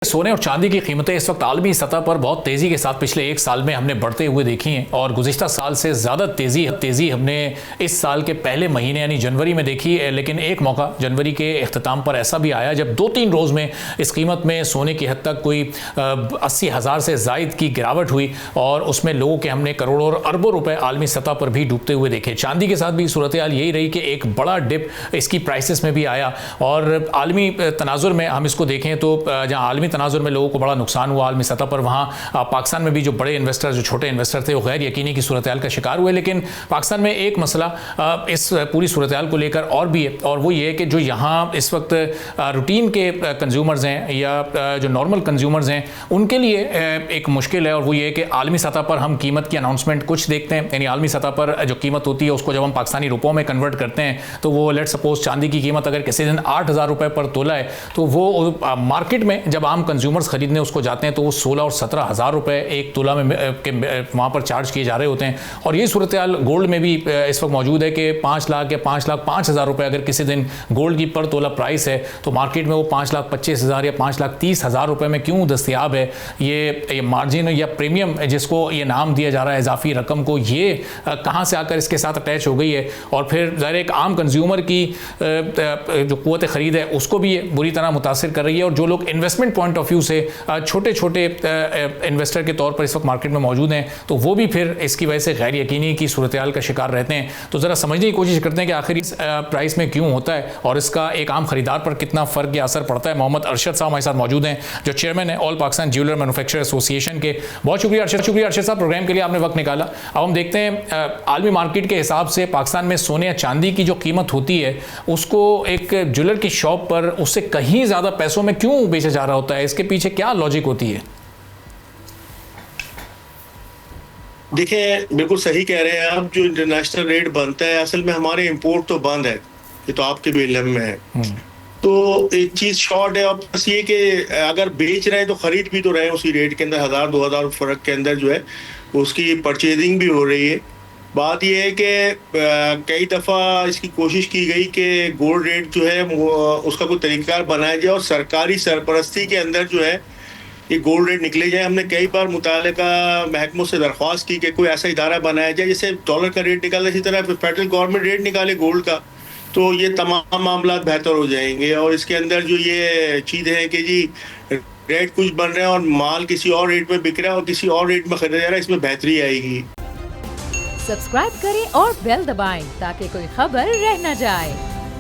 सोने और चांदी की कीमतें इस वक्त आलमी सतह पर बहुत तेज़ी के साथ पिछले एक साल में हमने बढ़ते हुए देखी हैं और गुज़िश्ता साल से ज़्यादा तेज़ी हमने इस साल के पहले महीने यानी जनवरी में देखी है। लेकिन एक मौका जनवरी के अख्ताम पर ऐसा भी आया जब 2-3 रोज़ में इस कीमत में सोने की हद तक कोई 80,000 से ज़ायद की गिरावट हुई और उसमें लोगों के हमने करोड़ों और अरबों रुपए आलमी सतह पर भी डूबते हुए देखे। चांदी के साथ भी सूरत हाल यही रही कि एक बड़ा डिप इसकी प्राइसेस में भी आया और आलमी तनाजुर में हम इसको देखें तो जहाँ आलमी तनाजुर में लोगों को बड़ा नुकसान हुआ आलमी सतह पर, वहाँ पाकिस्तान में भी जो बड़े इन्वेस्टर जो छोटे इन्वेस्टर थे वो गैर यकीनी की सूरत हाल का शिकार हुए। लेकिन पाकिस्तान में एक मसला इस पूरी सूरत हाल को लेकर और भी है और वो ये है कि जो यहाँ इस वक्त रूटीन के कंज्यूमर्स हैं या जो नॉर्मल कंज्यूमर्स हैं उनके लिए एक मुश्किल है और वो ये है कि आलमी सतह पर हम कीमत की अनाउंसमेंट कुछ देखते हैं, यानी आलमी सतह पर जो कीमत होती है उसको जब हम पाकिस्तानी रुपयों में कन्वर्ट करते हैं तो वो लेट सपोज चांदी की कीमत अगर किसी दिन 8,000 रुपये पर तोला है तो वो मार्केट में जब आम कंज्यूमर्स खरीदने उसको जाते हैं तो वो 16 और 17,000 रुपये एक तोला में वहाँ पर चार्ज किए जा रहे होते हैं। और यही सूरत हाल गोल्ड में भी इस वक्त मौजूद है कि 5 लाख या 5,05,000 रुपये अगर किसी दिन गोल्ड की पर तोला प्राइस है तो मार्केट में वो 5,25,000 या 5,30,000 रुपये में क्यों दस्तियाब है। ये मार्जिन या प्रीमियम जिसको ये नाम दिया जा रहा है इजाफी रकम को, ये कहाँ से आकर इसके साथ अटैच हो गई है और फिर ज़ाहिर एक आम कंज्यूमर की जो क़ुव्वत ख़रीद है उसको भी ये बुरी तरह मुतासिर कर रही है। और जो लोग इन्वेस्टमेंट पॉइंट ऑफ व्यू से छोटे छोटे इन्वेस्टर के तौर पर इस वक्त मार्केट में मौजूद हैं तो वो भी फिर इसकी वजह से गैर यकीनी की सूरत हाल का शिकार रहते हैं। तो ज़रा समझने की कोशिश करते हैं कि आखिर इस प्राइस में क्यों होता है और इसका एक आम खरीदार पर कितना फ़र्क या असर पड़ता है। मोहम्मद अरशद साहब हमारे साथ मौजूद हैं जो चेयरमैन है all Pakistan jeweller manufacturer association के। बहुत शुक्रिया अरशद साहब, प्रोग्राम के लिए आपने वक्त निकाला। अब हम देखते हैं आलमी मार्केट के हिसाब से पाकिस्तान में सोने या चांदी की जो कीमत होती है उसको एक ज्वेलर की शॉप पर उससे कहीं ज़्यादा पैसों में क्यों बेचा जा रहा होता है, इसके पीछे क्या लॉजिक होती है? देखिए, बिल्कुल सही कह रहे हैं आप। जो इंटरनेशनल रेट बनता है असल में हमारे इंपोर्ट तो बंद है, ये तो आपके भी इल्म में है। तो एक चीज शॉर्ट है और बस ये कि अगर बेच रहे हैं तो खरीद भी तो रहे हैं उसी रेट के अंदर, 1,000-2,000 फर्क के अंदर जो है उसकी परचेजिंग भी हो रही है। बात यह है कि कई दफ़ा इसकी कोशिश की गई कि गोल्ड रेट जो है उसका कोई तरीक़ाकार बनाया जाए और सरकारी सरपरस्ती के अंदर जो है ये गोल्ड रेट निकले जाए। हमने कई बार मुतालिका महकमों से दरख्वास्त की कि कोई ऐसा इदारा बनाया जाए जैसे डॉलर का रेट निकाले, इसी तरह फेडरल गवर्नमेंट रेट निकाले गोल्ड का, तो ये तमाम मामला बेहतर हो जाएंगे। और इसके अंदर जो ये चीज़ है कि जी रेट कुछ बन रहा है और माल किसी और रेट में बिक रहा है और किसी और रेट में खरीदा जा रहा है, इसमें बेहतरी आएगी। सब्सक्राइब करें और बेल दबाएं ताकि कोई खबर रह न जाए।